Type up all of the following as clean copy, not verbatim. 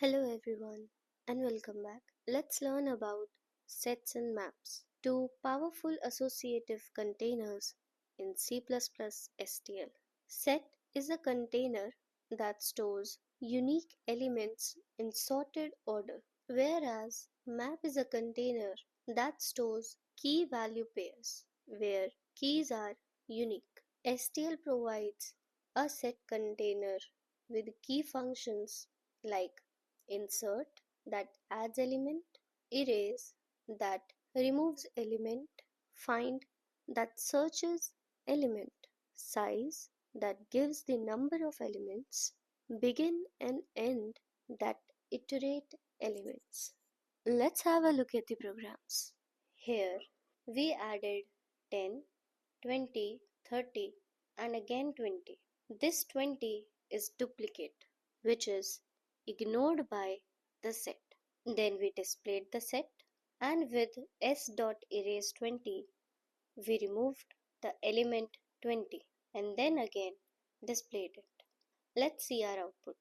Hello everyone and welcome back. Let's learn about sets and maps, two powerful associative containers in C++ STL. Set is a container that stores unique elements in sorted order, whereas map is a container that stores key value pairs where keys are unique. STL provides a set container with key functions like insert that adds element, erase that removes element, find that searches element, size that gives the number of elements, begin and end that iterate elements. Let's have a look at the programs. Here we added 10, 20, 30 and again 20. This 20 is duplicate, which is ignored by the set. Then we displayed the set, and with s.erase20 we removed the element 20 and then again displayed it. Let's see our output.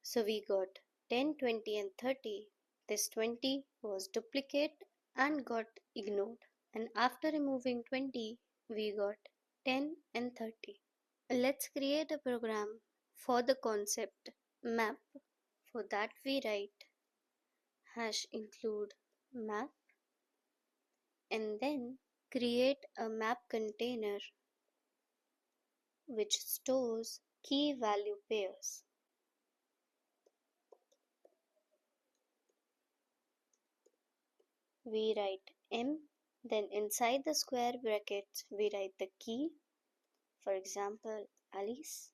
So we got 10, 20 and 30. This 20 was duplicate and got ignored, and after removing 20 we got 10 and 30. Let's create a program for the concept map. For that we write #include map and then create a map container which stores key value pairs. We write m, then inside the square brackets we write the key, for example Alice,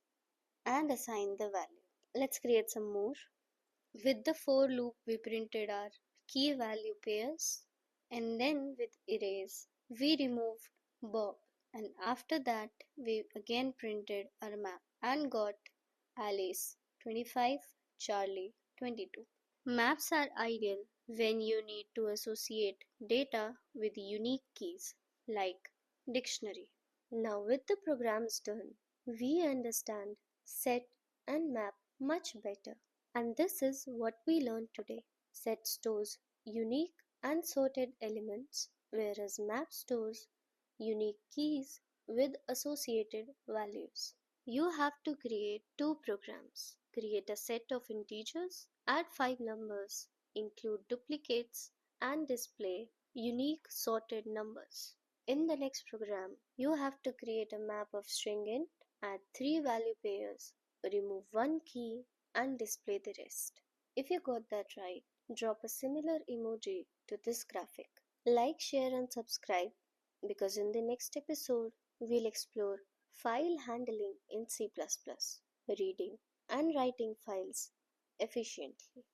and assign the value. Let's create some more. With the for loop we printed our key value pairs, and then with erase we removed Bob, and after that we again printed our map and got Alice 25, Charlie 22. Maps are ideal when you need to associate data with unique keys like dictionary. Now with the programs done, we understand set and map much better. And this is what we learned today. Set stores unique and sorted elements, whereas map stores unique keys with associated values. You have to create two programs. Create a set of integers, add 5 numbers, include duplicates, and display unique sorted numbers. In the next program, you have to create a map of string int, add 3 value pairs, remove 1 key, and display the rest. If you got that right, drop a similar emoji to this graphic. Like, share, and subscribe because in the next episode, we'll explore file handling in C++, reading and writing files efficiently.